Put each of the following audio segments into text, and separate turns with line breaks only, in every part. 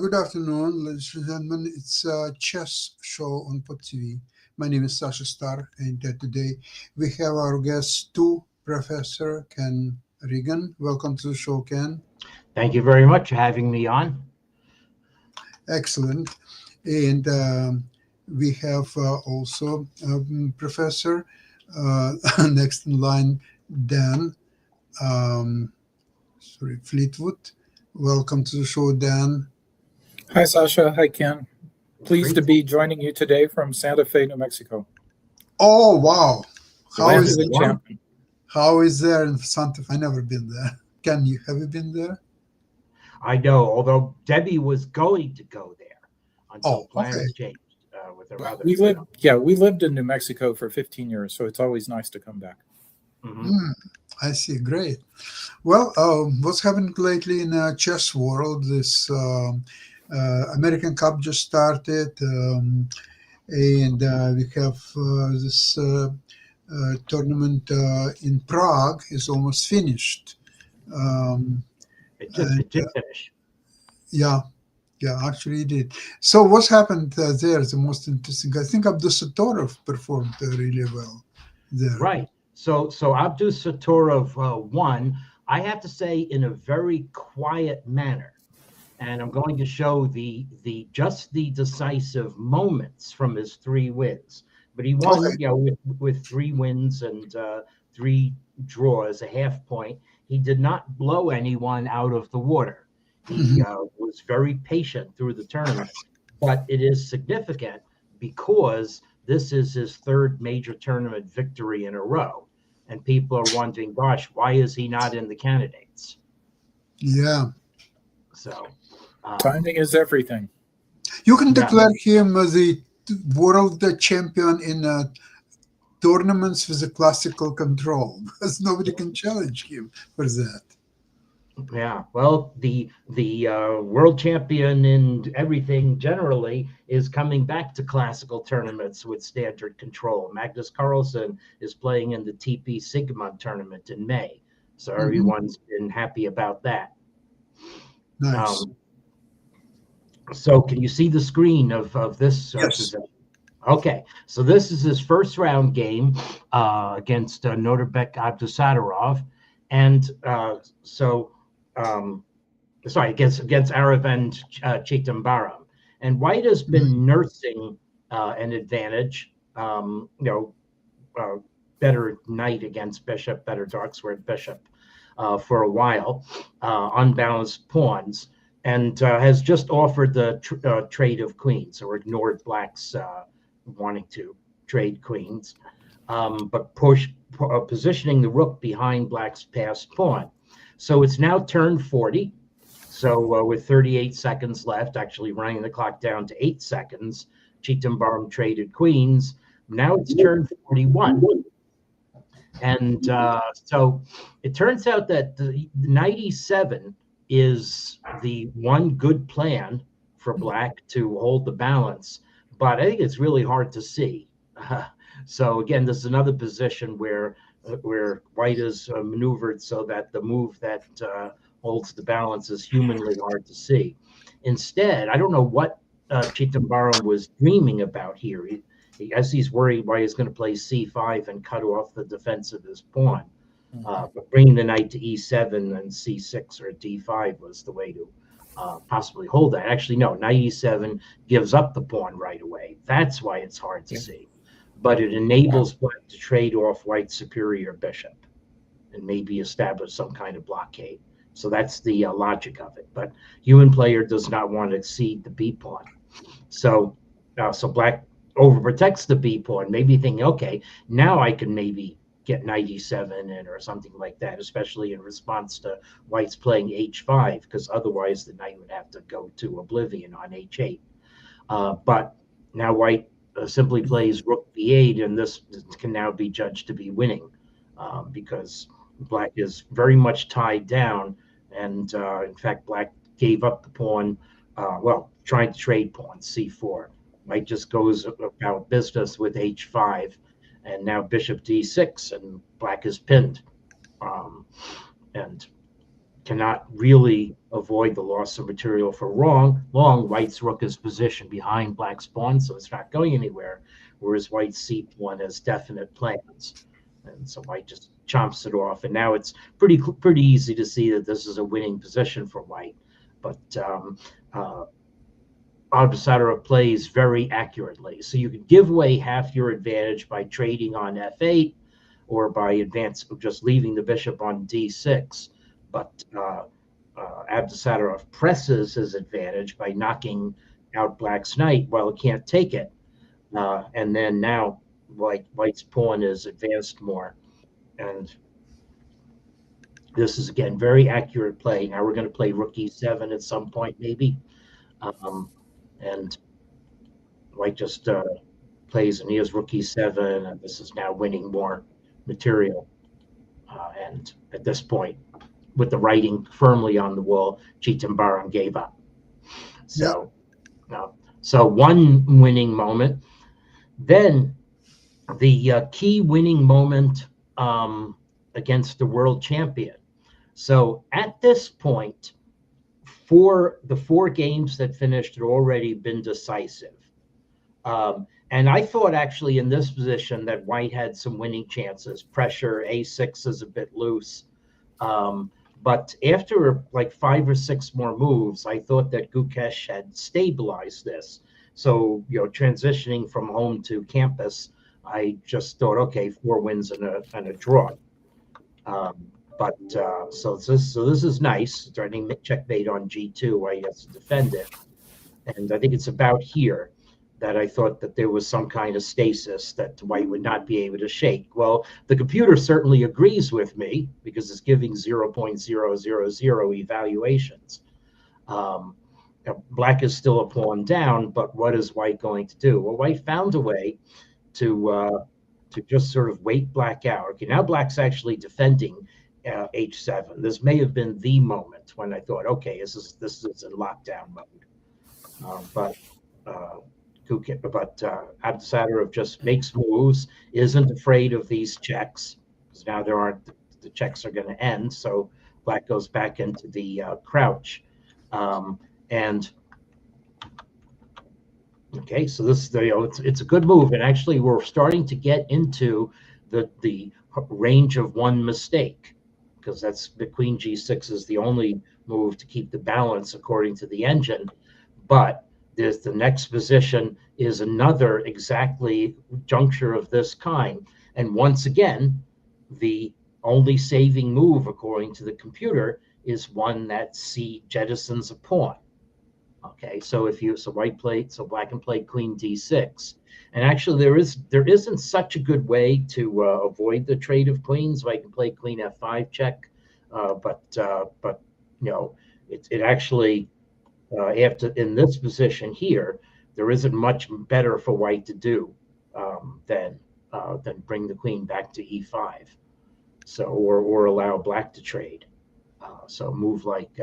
Good afternoon, ladies and gentlemen. It's a chess show on Pot TV. My name is Sasha Star, and today we have our guest, two Professor Ken Regan. Welcome to the show, Ken.
Thank you very much for having me on.
Excellent. And we have also Professor next in line, Dan. Fleetwood. Welcome to the show, Dan.
Hi, Sasha. Hi, Ken. Pleased
Great.
to be joining you today from Santa Fe, New Mexico.
Oh, wow.
The land of the champion.
How is there in Santa Fe? I never been there. Can you have you been there?
I know, although Debbie was going to go there until plans
okay.
changed with her other.
We lived in New Mexico for 15 years, so it's always nice to come back.
I see. Great. Well, what's happened lately in the chess world? This American Cup just started, and we have this tournament in Prague is almost finished.
It did finish.
Yeah, actually it did. So what's happened there is the most interesting. I think Abdusattorov performed really well there.
Right. So Abdus Satorov won, I have to say, in a very quiet manner. And I'm going to show the decisive moments from his 3 wins. But he won, with 3 wins and 3 draws, a half point. He did not blow anyone out of the water. He was very patient through the tournament. But it is significant because this is his 3rd major tournament victory in a row. And people are wondering, gosh, why is he not in the candidates?
Yeah.
So
timing is everything.
You can declare him the world champion in tournaments with a classical control because nobody can challenge him for that.
Yeah, well, the world champion in everything generally is coming back to classical tournaments with standard control. Magnus Carlsen is playing in the TP Sigma tournament in May, so everyone's been happy about that.
Nice.
So can you see the screen of this?
Yes.
Okay, so this is his first round game against Norbek Abdusattorov, and against Aravind Chidambaram. And White has been nursing an advantage, better knight against bishop, better dark squared bishop for a while, unbalanced pawns, and has just offered the trade of queens, or ignored Black's wanting to trade queens, but positioning the rook behind Black's passed pawn. So it's now turn 40. So with 38 seconds left, actually running the clock down to 8 seconds, Chidambaram traded queens. Now it's turn 41. And so it turns out that the knight e7 is the one good plan for Black to hold the balance. But I think it's really hard to see. So again, this is another position where White is maneuvered so that the move that holds the balance is humanly hard to see. Instead, I don't know what Chidambaram was dreaming about here. As he's worried why he's going to play c5 and cut off the defense of his pawn. But bringing the knight to e7 and c6 or d5 was the way to possibly hold that. Actually, no, knight e7 gives up the pawn right away. That's why it's hard to see. But it enables Black to trade off White's superior bishop and maybe establish some kind of blockade. So that's the logic of it. But human player does not want to cede the b pawn. So Black overprotects the b pawn, maybe thinking, okay, now I can maybe get knight e7 in or something like that, especially in response to White's playing h5, because otherwise the knight would have to go to oblivion on h8. But now White simply plays rook b8, and this can now be judged to be winning because Black is very much tied down. And in fact, Black gave up the pawn, trying to trade pawns, c4. White just goes about business with h5, and now bishop d6, and Black is pinned. And cannot really avoid the loss of material for long. White's rook is positioned behind black's pawn, so it's not going anywhere, whereas white's c1 has definite plans. And so white just chomps it off, and now it's pretty easy to see that this is a winning position for white. But Abdusattorov plays very accurately. So you can give away half your advantage by trading on f8 or by just leaving the bishop on d6. But Abdusattorov presses his advantage by knocking out black's knight while it can't take it. And then now white's pawn is advanced more. And this is, again, very accurate play. Now we're going to play rook e7 at some point, maybe. And white just plays, and he has rook e7, and this is now winning more material. And at this point, with the writing firmly on the wall, Chithambaram gave up. So, so one winning moment. Then the key winning moment against the world champion. So at this point, the four games that finished had already been decisive. And I thought actually in this position that white had some winning chances. Pressure, a6 is a bit loose. But after like 5 or 6 more moves, I thought that Gukesh had stabilized this. So, transitioning from home to campus, I just thought, okay, 4 wins and a draw. So this is nice. Threatening checkmate on g2, where he has to defend it. And I think it's about here that I thought that there was some kind of stasis that white would not be able to shake. Well, the computer certainly agrees with me because it's giving 0.000 evaluations. Black is still a pawn down, but what is white going to do? Well, white found a way to just sort of wait black out. Okay, now black's actually defending h7. This may have been the moment when I thought, okay, this is in lockdown mode. But Abdusattorov just makes moves, isn't afraid of these checks, because now the checks are going to end. So black goes back into the crouch. Okay, so this it's a good move, and actually we're starting to get into the range of one mistake, because that's the queen g6 is the only move to keep the balance according to the engine. But there's the next position is another exactly juncture of this kind, and once again, the only saving move according to the computer is one that jettisons a pawn. Okay, so black can play queen d6, and actually there isn't such a good way to avoid the trade of queens. I can play queen f5 check, but it actually after in this position here, there isn't much better for white to do than bring the queen back to e5, so or allow black to trade. So a move like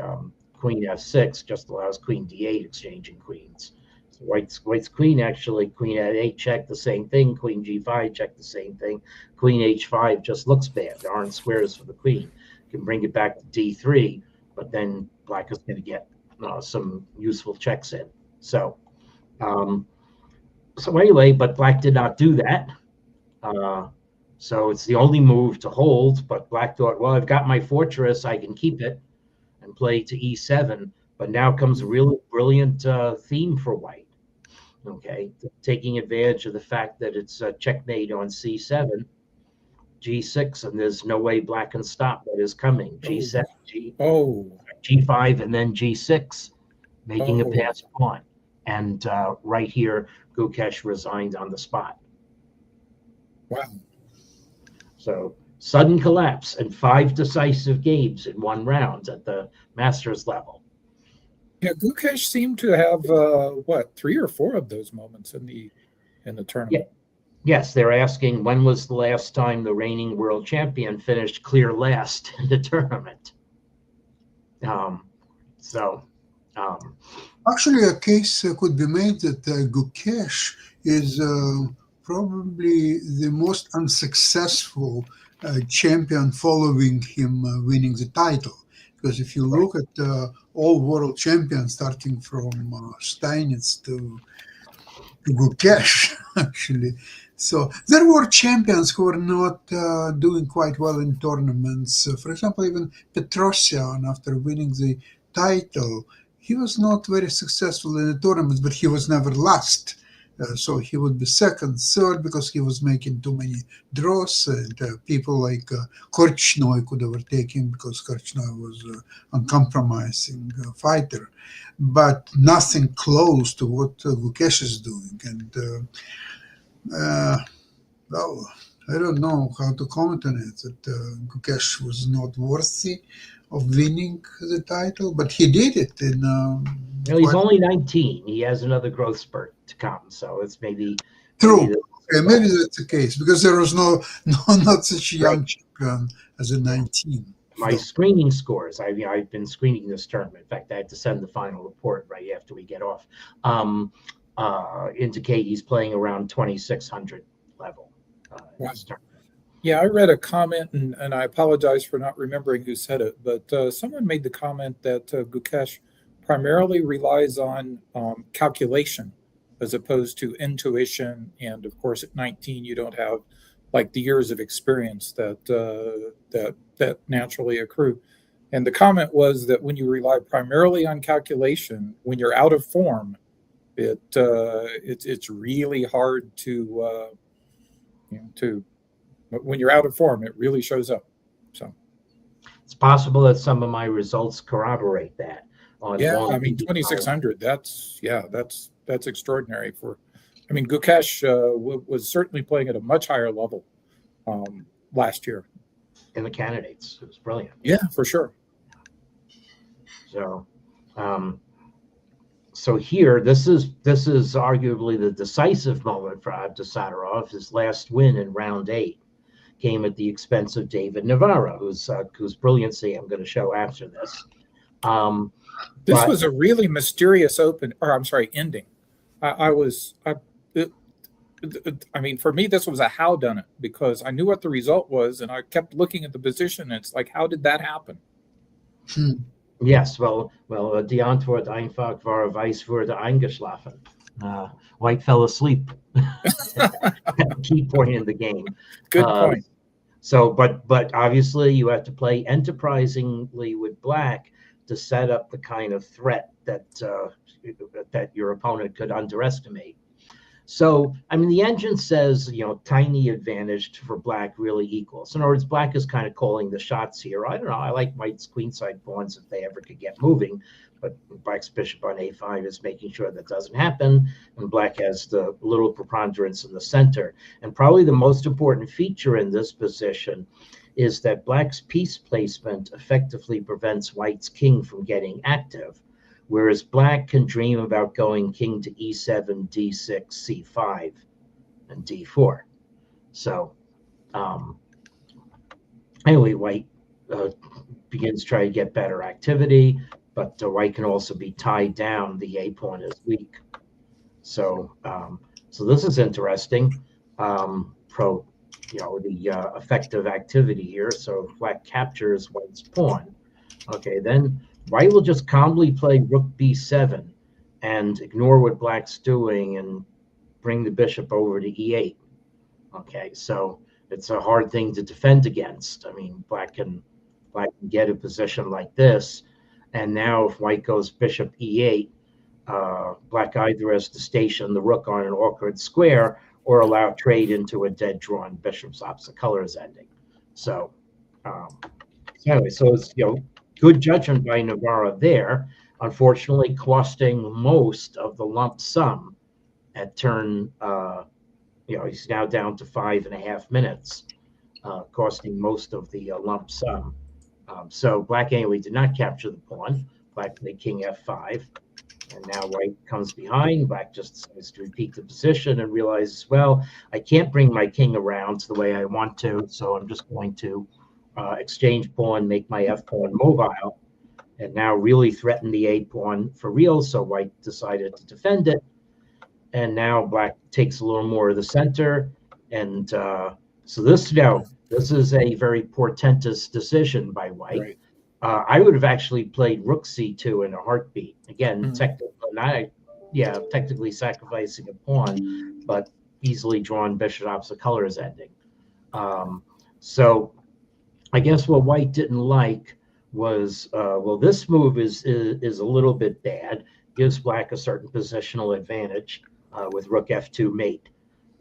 queen f6 just allows queen d8 exchanging queens. So white's queen queen at8 check, the same thing. Queen g5 check, the same thing. Queen h5 just looks bad. There aren't squares for the queen. You can bring it back to d3, but then black is going to get some useful checks in. So anyway, but black did not do that. So it's the only move to hold, but black thought, well, I've got my fortress, I can keep it and play to e7. But now comes a really brilliant theme for white. Okay, taking advantage of the fact that it's a checkmate on c7, g6, and there's no way black can stop what is coming. G7, g5, and then g6, making a pass pawn. And right here, Gukesh resigned on the spot.
Wow.
So sudden collapse and 5 decisive games in one round at the Masters level.
Yeah, Gukesh seemed to have 3 or 4 of those moments in the tournament.
Yeah. Yes, they're asking when was the last time the reigning world champion finished clear last in the tournament.
Actually, a case could be made that Gukesh is probably the most unsuccessful champion following him winning the title, Because if you look at all world champions, starting from Steinitz to Gukesh, actually. So there were champions who were not doing quite well in tournaments. For example, even Petrosian, after winning the title, he was not very successful in the tournaments, but he was never last. So he would be second, third, because he was making too many draws, and people like Korchnoi could overtake him because Korchnoi was an uncompromising fighter, but nothing close to what Gukesh is doing. And well, I don't know how to comment on it. That Gukesh was not worthy of winning the title, but he did it in.
He's only 19. He has another growth spurt to come, so it's maybe
True.
maybe
Maybe that's the case because there was not such a young champion as a 19.
My screening scores. I've been screening this tournament. In fact, I had to send the final report right after we get off. Indicate he's playing around 2600 level.
Wow. Yeah, I read a comment, and I apologize for not remembering who said it, but someone made the comment that Gukesh primarily relies on calculation as opposed to intuition. And of course, at 19, you don't have like the years of experience that naturally accrue. And the comment was that when you rely primarily on calculation, when you're out of form, it's really hard to when you're out of form, it really shows up. So
it's possible that some of my results corroborate that.
I mean, 2600. That's extraordinary. Gukesh was certainly playing at a much higher level last year.
In the candidates, it was brilliant.
Yeah, for sure.
So, so here, this is arguably the decisive moment for Abdusattorov. His last win in round 8 came at the expense of David Navarro, whose brilliancy I'm going to show after this.
This was a really mysterious ending. For me, this was a howdunit because I knew what the result was, and I kept looking at the position. And it's like, how did that happen?
Yes, die Antwort einfach war weiß wurde eingeschlafen. White fell asleep. Key point in the game.
Good point.
So, but obviously you have to play enterprisingly with Black to set up the kind of threat that your opponent could underestimate. So, I mean, the engine says, tiny advantage for Black really equals. In other words, Black is kind of calling the shots here. I don't know. I like White's queenside pawns if they ever could get moving, but Black's bishop on a5 is making sure that doesn't happen, and Black has the little preponderance in the center. And probably the most important feature in this position is that Black's piece placement effectively prevents White's king from getting active, whereas Black can dream about going king to e7, d6, c5, and d4. So anyway, White begins trying to get better activity, but White can also be tied down. The a pawn is weak. So so this is interesting. The effective activity here. So if Black captures White's pawn, okay, then White will just calmly play rook b7 and ignore what Black's doing and bring the bishop over to e8. Okay, so it's a hard thing to defend against. I mean, Black can get a position like this, and now if White goes bishop e8, Black either has to station the rook on an awkward square or allow trade into a dead drawn bishop's opposite colors ending. So anyway, so it's good judgment by Navarro there, unfortunately costing most of the lump sum at turn. He's now down to 5.5 minutes, costing most of the lump sum. So Black anyway did not capture the pawn. Black played king f5, and now White comes behind. Black just decides to repeat the position and realizes, well, I can't bring my king around the way I want to, so I'm just going to exchange pawn, make my f pawn mobile, and now really threaten the a pawn for real. So White decided to defend it, and now Black takes a little more of the center, and so this is a very portentous decision by White.
Right.
I would have actually played rook c2 in a heartbeat. Again,
Mhm.
technically sacrificing a pawn, but easily drawn bishop opposite colors ending. So I guess what white didn't like was, well, this move is a little bit bad. Gives black a certain positional advantage with rook f2 mate,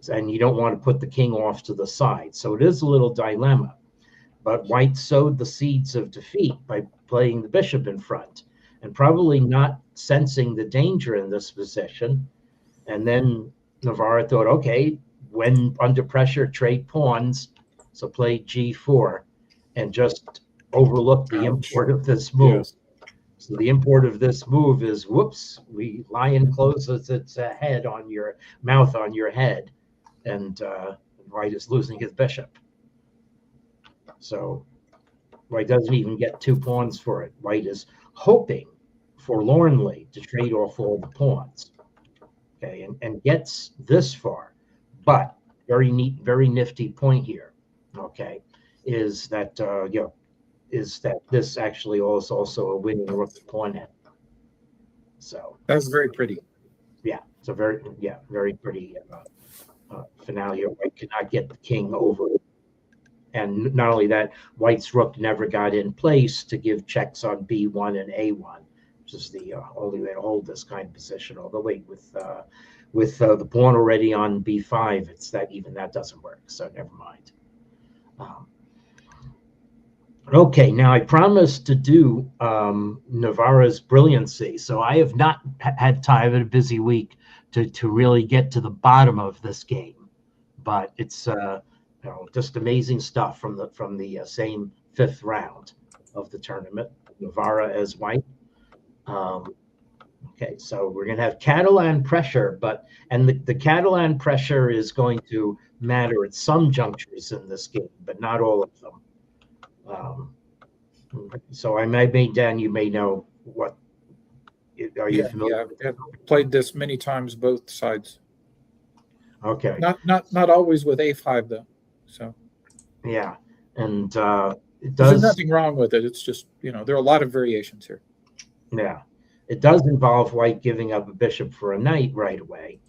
and you don't want to put the king off to the side. So it is a little dilemma. But white sowed the seeds of defeat by playing the bishop in front, and probably not sensing the danger in this position. And then Navarra thought, okay, when under pressure, trade pawns. So play g4 and just overlook the
Ouch.
import of this move.
Yes.
So the import of this move is, whoops, lion closes its head on your mouth on your head, and white is losing his bishop. So white doesn't even get 2 pawns for it. White is hoping forlornly to trade off all the pawns. Okay, and gets this far. But very neat, very nifty point here, okay, is that this actually is also a winning rook to pawn head. So
That's very pretty.
yeah, it's a very pretty finale. White could not get the king over. And not only that, white's rook never got in place to give checks on b1 and a1, which is the only way to hold this kind of position. Although wait, with the pawn already on b5, it's that doesn't work. So never mind. Okay, now I promised to do Navarra's brilliancy. So I have not had time in a busy week to really get to the bottom of this game, but it's just amazing stuff from the same 5th round of the tournament. Navarra as white. Okay, so we're going to have Catalan pressure, and the Catalan pressure is going to matter at some junctures in this game, but not all of them. So I may, Dan, you may know what. Are you familiar?
Yeah, I've played this many times, both sides.
Okay.
Not always with a5 though. So
yeah, and it
there's
does.
nothing wrong with it. It's just there are a lot of variations here.
Yeah, it does involve white giving up a bishop for a knight right away,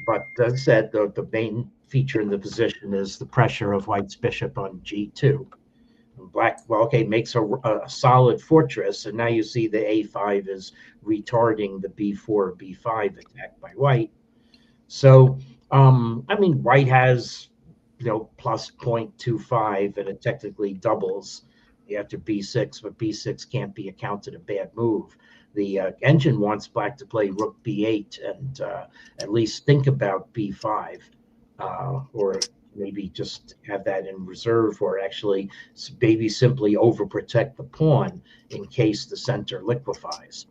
but as I said, the main feature in the position is the pressure of white's bishop on g2. Black, well, okay, makes a solid fortress, and now you see the a5 is retarding the b4 b5 attack by white. So I mean, white has plus 0.25, and it technically doubles after b6, but b6 can't be accounted a bad move. The engine wants black to play rook b8 and at least think about b5, or maybe just have that in reserve, or actually maybe simply overprotect the pawn in case the center liquefies,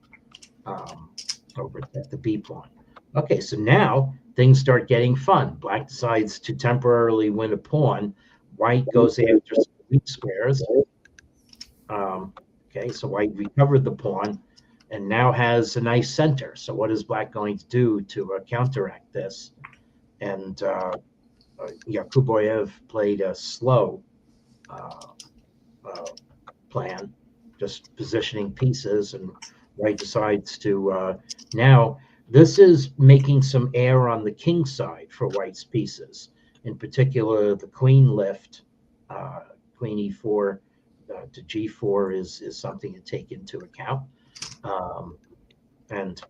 overprotect the b pawn. Okay, so now things start getting fun. Black decides to temporarily win a pawn. White goes after some weak squares. Okay, so white recovered the pawn and now has a nice center. So what is black going to do to counteract this? And Yakuboyev played a slow plan, just positioning pieces, and white decides to now. This is making some air on the king side for white's pieces. In particular, the queen lift, queen e4 to g4 is something to take into account. And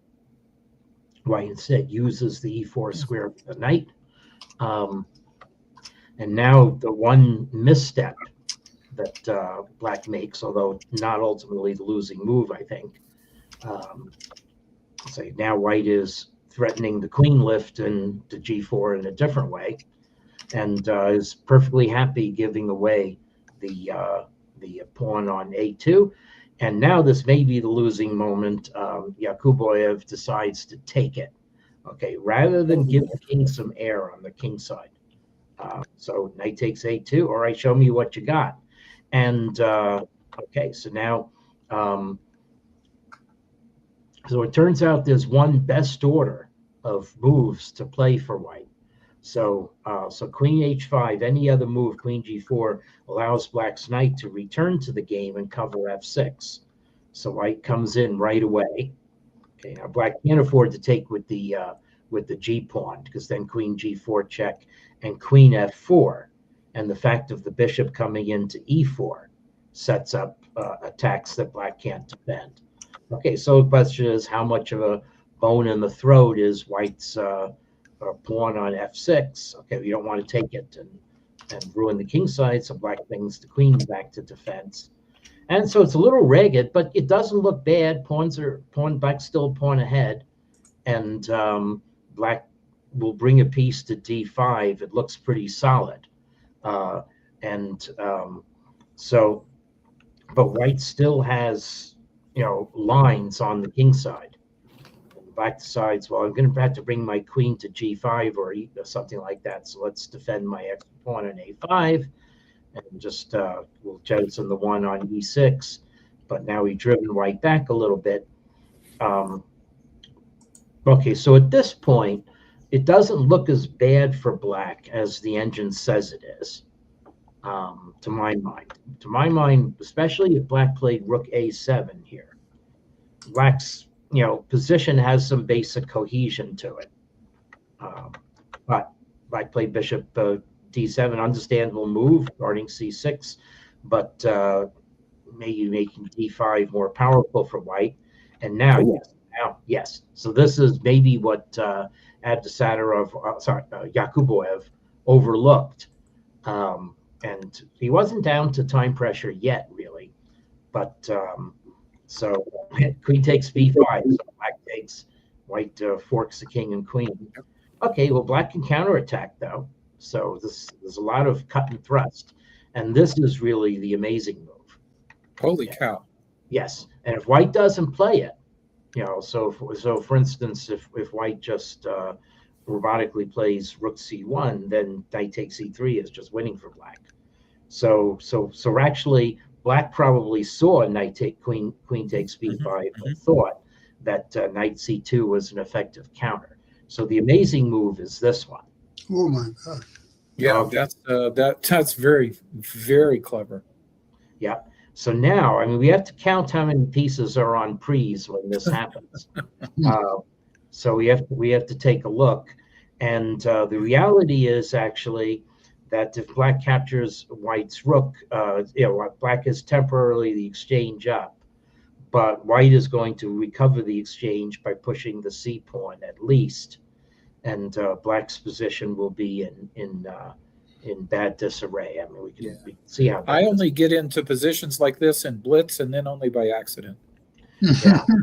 white instead uses the e4 square with the knight. And now the one misstep that black makes, although not ultimately the losing move, I think. So now white is threatening the queen lift and to g4 in a different way, and is perfectly happy giving away the pawn on a2. And now this may be the losing moment. Yakuboyev decides to take it. Okay, rather than give the king some air on the king side. So knight takes a2. All right, show me what you got. And okay, so now. So it turns out there's one best order of moves to play for white. So so queen h5, any other move, queen g4, allows black's knight to return to the game and cover f6. So white comes in right away. Okay, now black can't afford to take with the g pawn, because then queen g4 check and queen f4, and the fact of the bishop coming into e4 sets up attacks that black can't defend. Okay, so the question is, how much of a bone in the throat is white's pawn on f6? Okay, we don't want to take it and ruin the king side, so black brings the queen back to defense. And so it's a little ragged, but it doesn't look bad. Black's still a pawn ahead, and black will bring a piece to d5. It looks pretty solid. So, but white still has, lines on the king side. And black decides, well, I'm going to have to bring my queen to g5 or something like that. So let's defend my extra pawn on a5. And just we'll jettison the one on e6, but now we've driven white back a little bit. Okay, so at this point, it doesn't look as bad for black as the engine says it is, to my mind. To my mind, especially if black played rook a7 here, black's position has some basic cohesion to it. But black played bishop d7, understandable move, guarding c6, but maybe making d5 more powerful for white. And now, yes. So this is maybe what Yakuboev overlooked. And he wasn't down to time pressure yet, really. But so queen takes b5, so black takes, white forks the king and queen. Okay, well, black can counterattack, though. So there's a lot of cut and thrust, and this is really the amazing move.
Holy cow!
Yes, and if white doesn't play it, so for instance, if white just robotically plays rook c1, then knight takes e3 is just winning for black. So actually, black probably saw knight take queen takes b5 and thought that knight c2 was an effective counter. So the amazing move is this one.
Oh my God!
Yeah, okay. That's very, very clever.
Yeah. So now, I mean, we have to count how many pieces are on prise when this happens. So we have to take a look, and the reality is actually that if black captures white's rook, black is temporarily the exchange up, but white is going to recover the exchange by pushing the c pawn at least. And black's position will be in bad disarray. I mean, we can see how.
I only get into positions like this in blitz, and then only by accident.
Yeah. So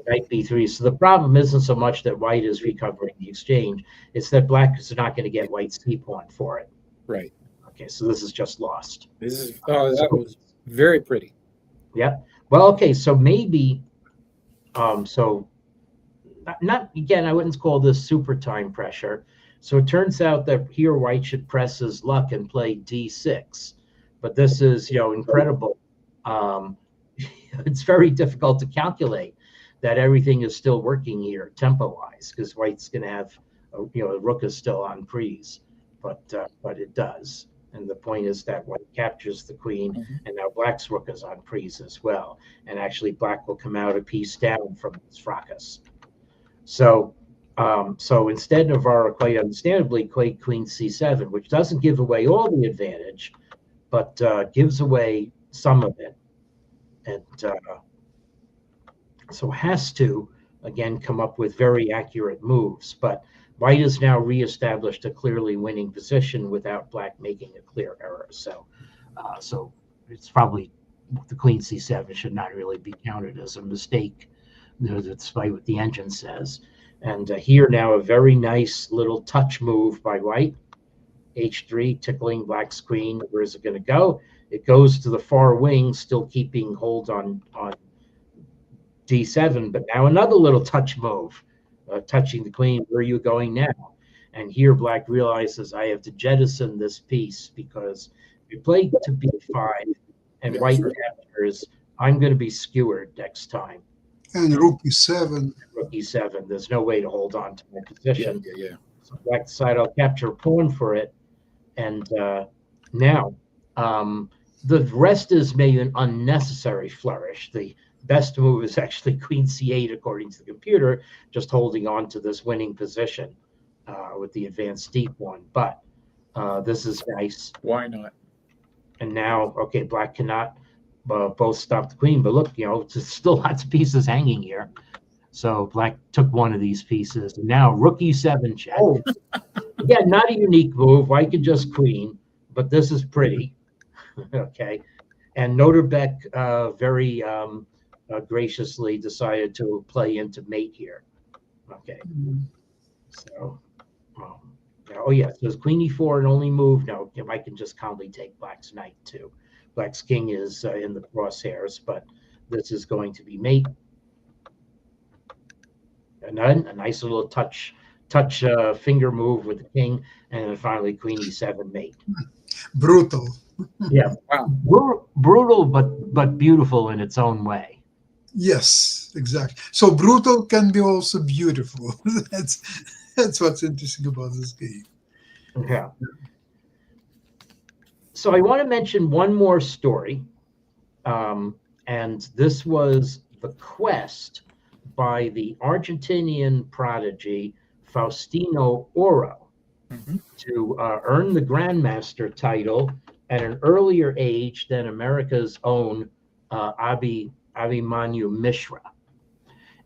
knight b3. So the problem isn't so much that white is recovering the exchange; it's that black is not going to get white's c pawn for it.
Right.
Okay. So this is just lost.
That was very pretty.
Yeah. Well, okay. So maybe, not again, I wouldn't call this super time pressure. So it turns out that here white should press his luck and play d6. But this is, incredible. It's very difficult to calculate that everything is still working here tempo-wise, because white's going to have, the rook is still on prise, but it does. And the point is that white captures the queen, and now black's rook is on prise as well. And actually, black will come out a piece down from this fracas. So instead of our quite understandably queen c7, which doesn't give away all the advantage, but gives away some of it, and so has to again come up with very accurate moves. But white has now reestablished a clearly winning position without black making a clear error. So it's probably the queen c7 should not really be counted as a mistake, despite what the engine says. And here now a very nice little touch move by white, h3, tickling black's queen. Where is it going to go? It goes to the far wing, still keeping hold on d7, but now another little touch move, touching the queen. Where are you going now? And here black realizes, I have to jettison this piece, because if you play to b5 and white captures, I'm going to be skewered next time.
And rook e7.
Rook e7. There's no way to hold on to my position.
Yeah.
So black decided I'll capture a pawn for it, and now the rest is maybe an unnecessary flourish. The best move is actually queen c8 according to the computer, just holding on to this winning position with the advanced d1. But this is nice.
Why not?
And now, okay, black cannot both stop the queen, but look, there's still lots of pieces hanging here. So black took one of these pieces. And now rook e7 check.
Oh,
Again, not a unique move. White could just queen, but this is pretty. Okay. And Noterbeck very graciously decided to play into mate here. Okay. So, oh yeah, so it's queen e4 and only move. No, I can just calmly take black's knight too. Black's king is in the crosshairs, but this is going to be mate. And then a nice little touch finger move with the king, and then finally queen e7 mate.
brutal.
Yeah,
Wow.
brutal, but beautiful in its own way.
Yes, exactly. So brutal can be also beautiful. That's what's interesting about this game.
Yeah. So I want to mention one more story, and this was the quest by the Argentinian prodigy Faustino Oro to earn the Grandmaster title at an earlier age than America's own Abhimanyu Mishra.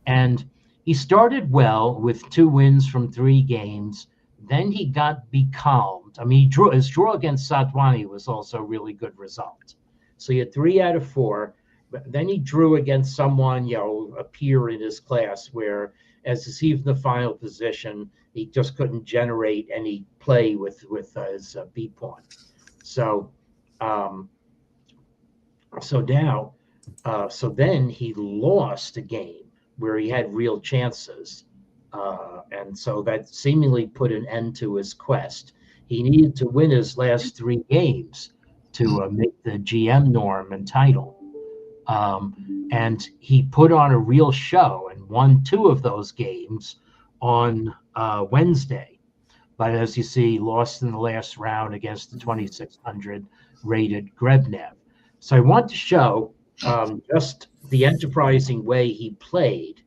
And he started well with 2 wins from 3 games. Then he got becalmed. I mean, his draw against Satwani was also a really good result. So he had 3 out of 4. But then he drew against someone, a peer in his class, where as he's in the final position, he just couldn't generate any play with his B pawn. So, so then he lost a game where he had real chances, and so that seemingly put an end to his quest. He needed to win his last 3 games to make the GM norm and title. And he put on a real show and won 2 of those games on Wednesday. But as you see, lost in the last round against the 2,600 rated Grebnev. So I want to show just the enterprising way he played.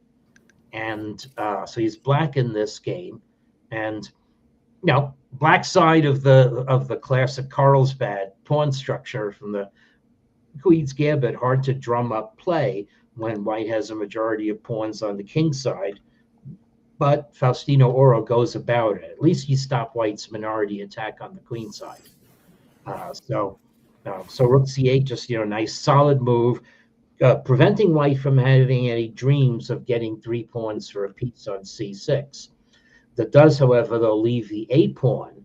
And so he's black in this game. And, black side of the classic Carlsbad pawn structure from the Queen's Gambit, hard to drum up play when white has a majority of pawns on the king side. But Faustino Oro goes about it. At least he stopped white's minority attack on the queen side. So rook c8, just nice solid move, preventing white from having any dreams of getting 3 pawns for a piece on c6. That does, however, though, leave the a pawn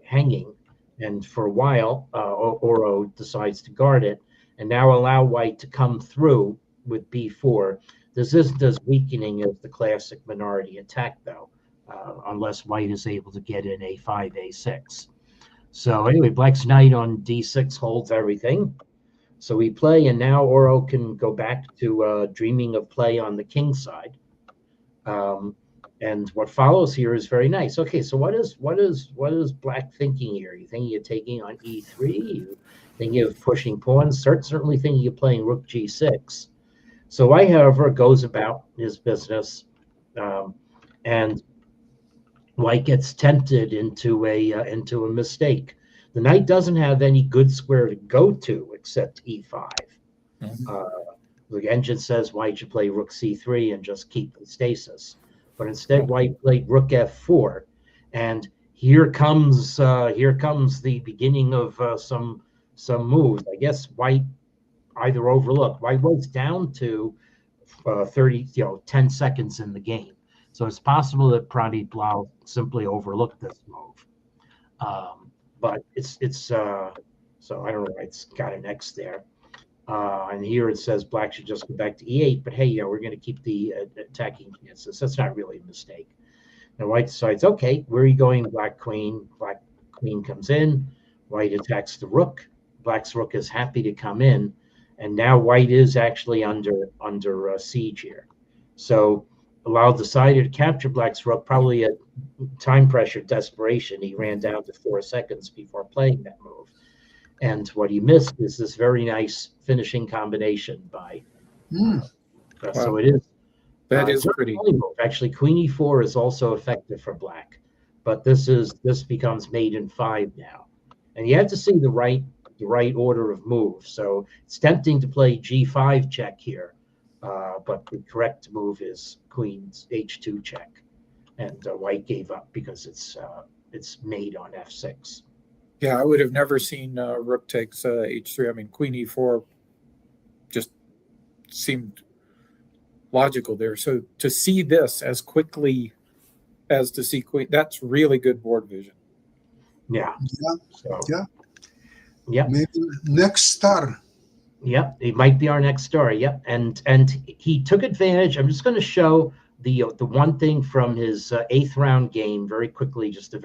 hanging. And for a while, Oro decides to guard it and now allow white to come through with b4. This isn't as weakening as the classic minority attack, though, unless white is able to get in a5, a6. So anyway, black's knight on d6 holds everything. So we play, and now Oro can go back to dreaming of play on the king side. And what follows here is very nice. Okay, so what is black thinking here? You thinking of taking on e3? You thinking of pushing pawns? Certainly thinking of playing rook g6. So white, however, goes about his business, and white gets tempted into a mistake. The knight doesn't have any good square to go to except e5. The engine says white should play rook c3 and just keep the stasis. But instead, white played rook f4, and here comes the beginning of some moves. I guess white either overlooked. White was down to 10 seconds in the game, so it's possible that Pradeep Lal simply overlooked this move. But it's so I don't know. It's got an X there. And here it says black should just go back to e8, but hey, we're going to keep the attacking chances. That's not really a mistake. Now white decides, okay, where are you going, black queen? Black queen comes in. White attacks the rook. Black's rook is happy to come in, and now white is actually under siege here. So Lau decided to capture black's rook, probably at time pressure, desperation. He ran down to 4 seconds before playing that move. And what he missed is this very nice finishing combination by. So it is.
That is pretty.
Move. Actually, queen e4 is also effective for black, but this becomes mate in 5 now, and you have to see the right order of moves. So it's tempting to play g5 check here, but the correct move is queen's h2 check, and white gave up because it's mate on f6.
Yeah, I would have never seen rook takes h3. I mean, queen e4 just seemed logical there. So to see this as quickly as to see queen, that's really good board vision.
Yeah. So,
yeah. Maybe next star.
Yep, it might be our next story. Yep, and he took advantage. I'm just going to show the one thing from his 8th round game very quickly. Just the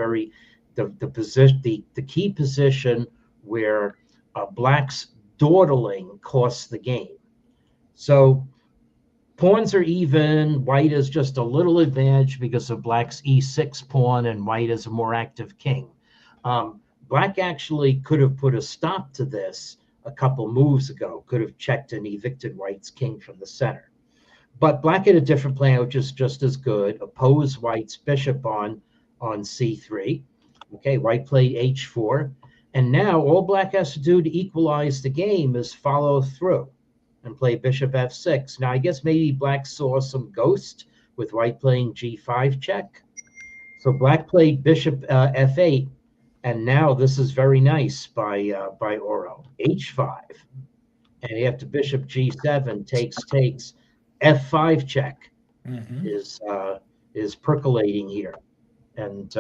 position, the key position where black's dawdling costs the game. So pawns are even. White is just a little advantage because of black's e6 pawn, and white is a more active king. Black actually could have put a stop to this a couple moves ago, could have checked and evicted white's king from the center. But black had a different plan, which is just as good. Oppose white's bishop on c3. Okay, white played h4. And now all black has to do to equalize the game is follow through and play bishop f6. Now, I guess maybe black saw some ghost with white playing g5 check. So black played bishop f8. And now this is very nice by Oro. h5. And you have to bishop g7, takes, f5 check is percolating here. And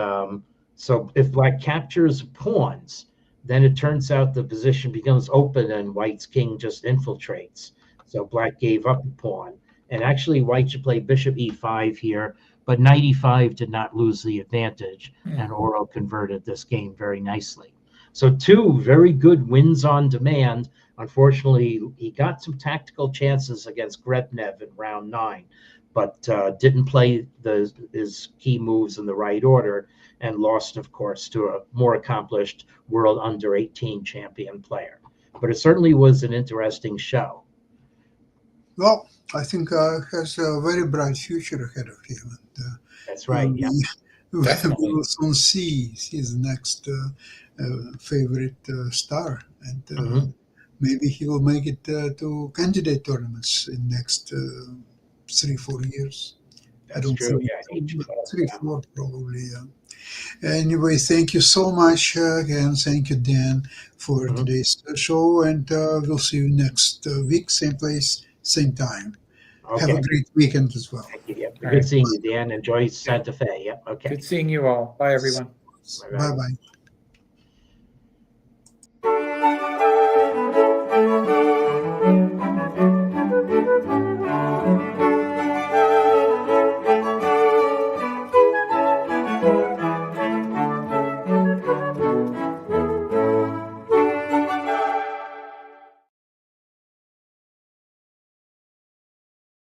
so if black captures pawns, then it turns out the position becomes open and white's king just infiltrates. So black gave up a pawn. And actually white should play bishop e5 here, but knight e5 did not lose the advantage, and Oro converted this game very nicely. So 2 very good wins on demand. Unfortunately, he got some tactical chances against Grebnev in round 9, but didn't play his key moves in the right order, and lost, of course, to a more accomplished world under 18 champion player. But it certainly was an interesting show.
Well, I think has a very bright future ahead of him. And,
that's right. Yeah,
we will soon see his next favorite star, and maybe he will make it to candidate tournaments in next 3-4 years.
That's
I don't
true.
think
Yeah,
3-4 probably. Anyway, thank you so much again. Thank you, Dan, for today's show, and we'll see you next week, same place, same time.
Okay.
Have a great weekend as well.
Thank you. Yep. Good seeing you, Dan. Enjoy Santa Fe. Yep. Okay.
Good seeing you all. Bye, everyone.
Bye-bye.